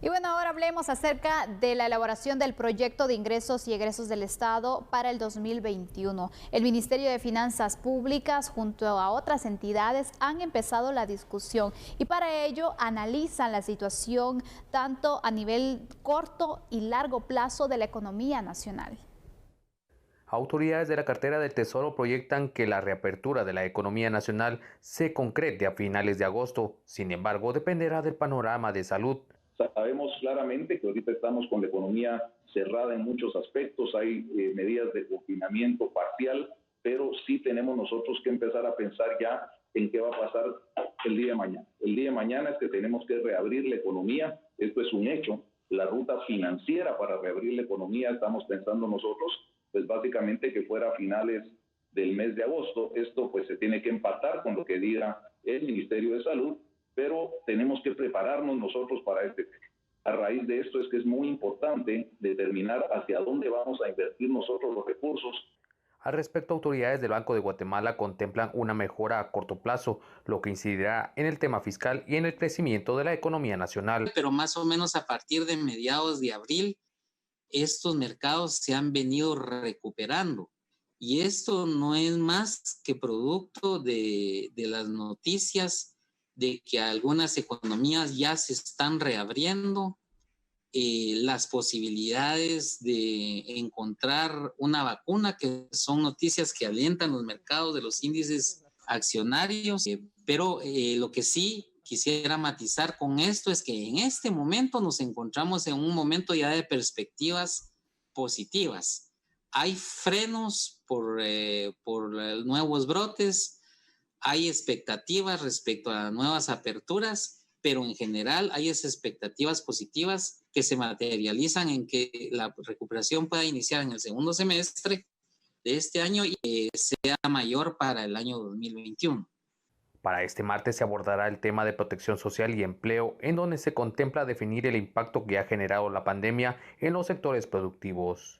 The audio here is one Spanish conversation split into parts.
Y bueno, ahora hablemos acerca de la elaboración del proyecto de ingresos y egresos del Estado para el 2021. El Ministerio de Finanzas Públicas junto a otras entidades han empezado la discusión y para ello analizan la situación tanto a nivel corto y largo plazo de la economía nacional. Autoridades de la cartera del Tesoro proyectan que la reapertura de la economía nacional se concrete a finales de agosto. Sin embargo, dependerá del panorama de salud. Sabemos claramente que ahorita estamos con la economía cerrada en muchos aspectos, hay medidas de confinamiento parcial, pero sí tenemos nosotros que empezar a pensar ya en qué va a pasar el día de mañana. El día de mañana es que tenemos que reabrir la economía, esto es un hecho. La ruta financiera para reabrir la economía, estamos pensando nosotros, pues básicamente que fuera a finales del mes de agosto. Esto pues se tiene que empatar con lo que diga el Ministerio de Salud, pero tenemos que prepararnos nosotros para este tema. A raíz de esto es que es muy importante determinar hacia dónde vamos a invertir nosotros los recursos. Al respecto, autoridades del Banco de Guatemala contemplan una mejora a corto plazo, lo que incidirá en el tema fiscal y en el crecimiento de la economía nacional. Pero más o menos a partir de mediados de abril, estos mercados se han venido recuperando. Y esto no es más que producto de las noticias de que algunas economías ya se están reabriendo, las posibilidades de encontrar una vacuna, que son noticias que alientan los mercados de los índices accionarios, pero lo que sí quisiera matizar con esto es que en este momento nos encontramos en un momento ya de perspectivas positivas. Hay frenos por nuevos brotes, hay expectativas respecto a nuevas aperturas, pero en general hay esas expectativas positivas que se materializan en que la recuperación pueda iniciar en el segundo semestre de este año y sea mayor para el año 2021. Para este martes se abordará el tema de protección social y empleo, en donde se contempla definir el impacto que ha generado la pandemia en los sectores productivos.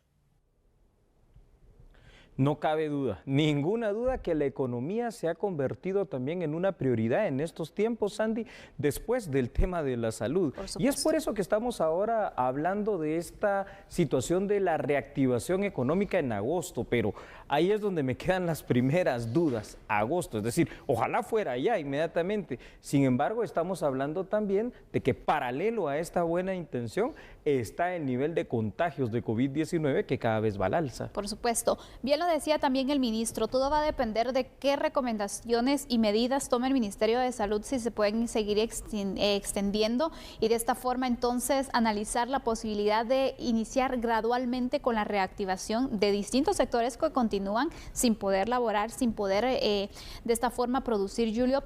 No cabe duda, ninguna duda que la economía se ha convertido también en una prioridad en estos tiempos, Sandy, después del tema de la salud. Y es por eso que estamos ahora hablando de esta situación de la reactivación económica en agosto, pero ahí es donde me quedan las primeras dudas, agosto, es decir, ojalá fuera ya inmediatamente. Sin embargo, estamos hablando también de que paralelo a esta buena intención está el nivel de contagios de COVID-19 que cada vez va al alza. Por supuesto. Bien lo decía también el ministro, todo va a depender de qué recomendaciones y medidas tome el Ministerio de Salud, si se pueden seguir extendiendo y de esta forma entonces analizar la posibilidad de iniciar gradualmente con la reactivación de distintos sectores que continúan sin poder laborar, sin poder de esta forma producir, Julio.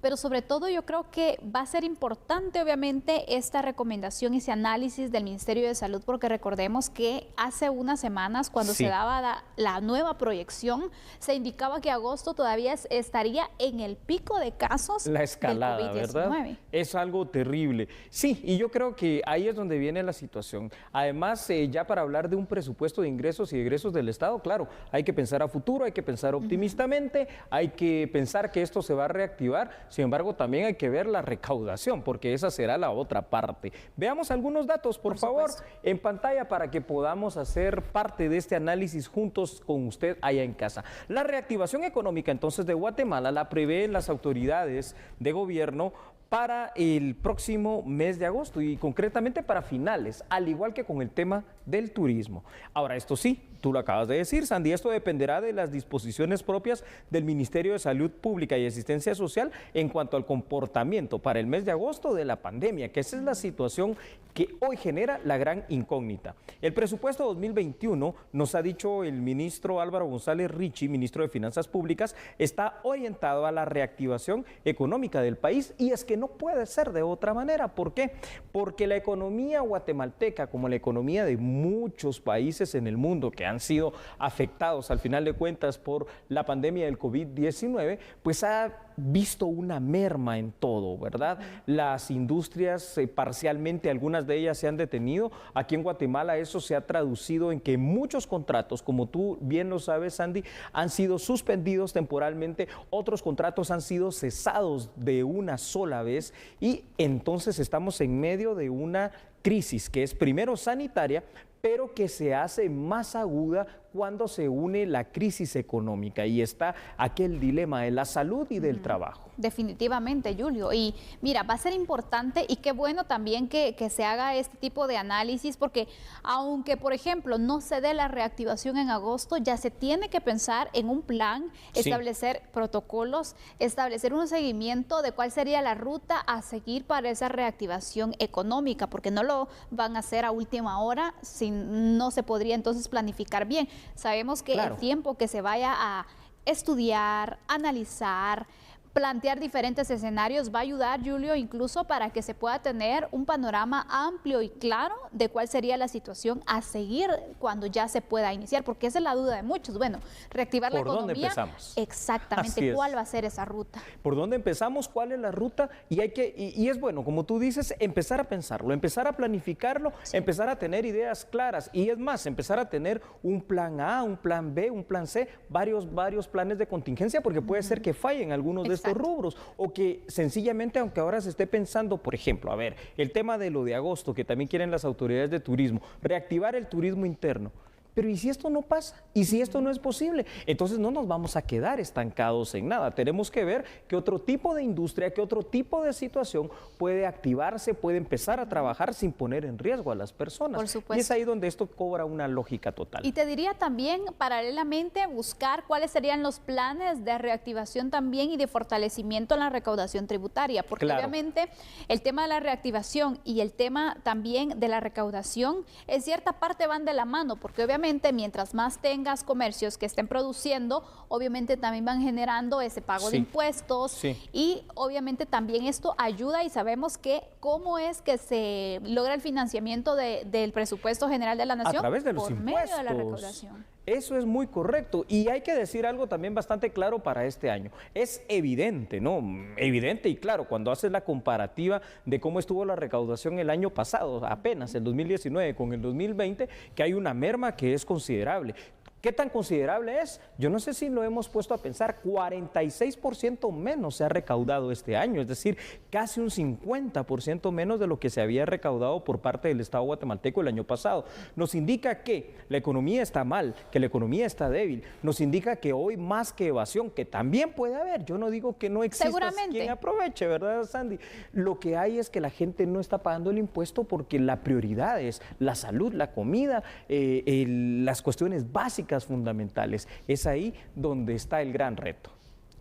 Pero sobre todo yo creo que va a ser importante obviamente esta recomendación y ese análisis del Ministerio de Salud, porque recordemos que hace unas semanas cuando se daba la nueva proyección se indicaba que agosto todavía estaría en el pico de casos. La escalada, ¿verdad? Es algo terrible. Sí, y yo creo que ahí es donde viene la situación. Además, ya para hablar de un presupuesto de ingresos y egresos del Estado, claro, hay que pensar a futuro, hay que pensar optimistamente, hay que pensar que esto se va a reactivar. Sin embargo, también hay que ver la recaudación, porque esa será la otra parte. Veamos algunos datos, por favor, en pantalla para que podamos hacer parte de este análisis juntos con usted allá en casa. La reactivación económica, entonces, de Guatemala la prevén las autoridades de gobierno para el próximo mes de agosto y concretamente para finales, al igual que con el tema del turismo. Ahora, esto sí, tú lo acabas de decir, Sandy, esto dependerá de las disposiciones propias del Ministerio de Salud Pública y Asistencia Social en cuanto al comportamiento para el mes de agosto de la pandemia, que esa es la situación que hoy genera la gran incógnita. El presupuesto 2021, nos ha dicho el ministro Álvaro González Richie, ministro de Finanzas Públicas, está orientado a la reactivación económica del país y es que no puede ser de otra manera. ¿Por qué? Porque la economía guatemalteca, como la economía de muchos países en el mundo que han sido afectados al final de cuentas por la pandemia del COVID-19, pues ha visto una merma en todo, ¿verdad? Las industrias parcialmente, algunas de ellas se han detenido. Aquí en Guatemala eso se ha traducido en que muchos contratos, como tú bien lo sabes, Sandy, han sido suspendidos temporalmente, otros contratos han sido cesados de una sola vez y entonces estamos en medio de una crisis que es primero sanitaria, pero que se hace más aguda cuando se une la crisis económica y está aquel dilema de la salud y del trabajo. Definitivamente, Julio. Y mira, va a ser importante y qué bueno también que se haga este tipo de análisis, porque aunque, por ejemplo, no se dé la reactivación en agosto, ya se tiene que pensar en un plan, establecer protocolos, establecer un seguimiento de cuál sería la ruta a seguir para esa reactivación económica, porque no lo van a hacer a última hora, si no se podría entonces planificar bien. Sabemos que el tiempo que se vaya a estudiar, analizar, plantear diferentes escenarios va a ayudar, Julio, incluso para que se pueda tener un panorama amplio y claro de cuál sería la situación a seguir cuando ya se pueda iniciar, porque esa es la duda de muchos. Bueno, reactivar la economía. ¿Por dónde empezamos? Exactamente, ¿cuál va a ser esa ruta? ¿Por dónde empezamos? ¿Cuál es la ruta? Y es bueno, como tú dices, empezar a pensarlo, empezar a planificarlo, empezar a tener ideas claras y es más, empezar a tener un plan A, un plan B, un plan C, varios planes de contingencia, porque puede ser que fallen algunos de estos rubros o que sencillamente, aunque ahora se esté pensando, por ejemplo, a ver, el tema de lo de agosto, que también quieren las autoridades de turismo, reactivar el turismo interno. Pero ¿y si esto no pasa? ¿Y si esto no es posible? Entonces no nos vamos a quedar estancados en nada. Tenemos que ver qué otro tipo de industria, qué otro tipo de situación puede activarse, puede empezar a trabajar sin poner en riesgo a las personas. Por supuesto. Y es ahí donde esto cobra una lógica total. Y te diría también, paralelamente, buscar cuáles serían los planes de reactivación también y de fortalecimiento en la recaudación tributaria. Porque obviamente el tema de la reactivación y el tema también de la recaudación en cierta parte van de la mano, porque obviamente mientras más tengas comercios que estén produciendo, obviamente también van generando ese pago de impuestos y obviamente también esto ayuda y sabemos que cómo es que se logra el financiamiento del presupuesto general de la nación. A través de los por impuestos. medio de la recaudación. Eso es muy correcto y hay que decir algo también bastante claro para este año. Es evidente, ¿no? Evidente y claro, cuando haces la comparativa de cómo estuvo la recaudación el año pasado, apenas el 2019 con el 2020, que hay una merma que es considerable. ¿Qué tan considerable es? Yo no sé si lo hemos puesto a pensar, 46% menos se ha recaudado este año, es decir, casi un 50% menos de lo que se había recaudado por parte del Estado guatemalteco el año pasado. Nos indica que la economía está mal, que la economía está débil, nos indica que hoy más que evasión, que también puede haber, yo no digo que no exista quien aproveche, ¿verdad, Sandy? Lo que hay es que la gente no está pagando el impuesto porque la prioridad es la salud, la comida, las cuestiones básicas fundamentales. Es ahí donde está el gran reto.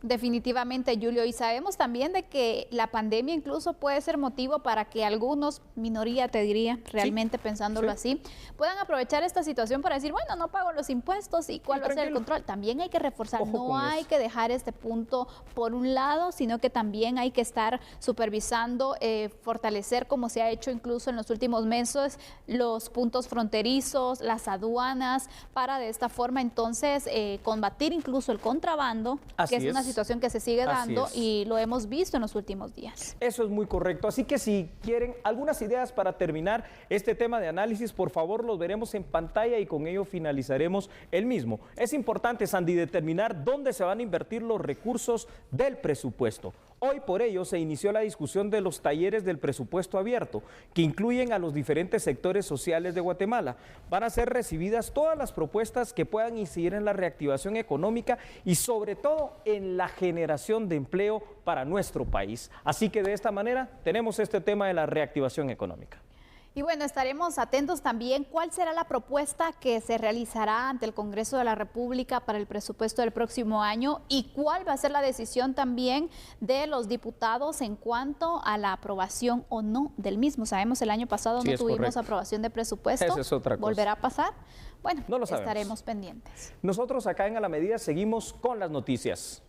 Definitivamente, Julio, y sabemos también de que la pandemia incluso puede ser motivo para que algunos, minoría te diría, realmente pensándolo así, puedan aprovechar esta situación para decir, bueno, no pago los impuestos y cuál va a ser el control. También hay que reforzar, no hay que dejar este punto por un lado, sino que también hay que estar supervisando, fortalecer como se ha hecho incluso en los últimos meses, los puntos fronterizos, las aduanas, para de esta forma entonces combatir incluso el contrabando, que es una situación que se sigue dando y lo hemos visto en los últimos días. Eso es muy correcto, así que si quieren algunas ideas para terminar este tema de análisis, por favor los veremos en pantalla y con ello finalizaremos el mismo. Es importante, Sandy, determinar dónde se van a invertir los recursos del presupuesto. Hoy por ello se inició la discusión de los talleres del presupuesto abierto, que incluyen a los diferentes sectores sociales de Guatemala. Van a ser recibidas todas las propuestas que puedan incidir en la reactivación económica y sobre todo en la generación de empleo para nuestro país. Así que de esta manera tenemos este tema de la reactivación económica. Y bueno, estaremos atentos también cuál será la propuesta que se realizará ante el Congreso de la República para el presupuesto del próximo año y cuál va a ser la decisión también de los diputados en cuanto a la aprobación o no del mismo. Sabemos el año pasado no tuvimos aprobación de presupuesto. Esa es otra cosa. ¿Volverá a pasar? Bueno, no lo sabemos. Estaremos pendientes. Nosotros acá en A la Medida seguimos con las noticias.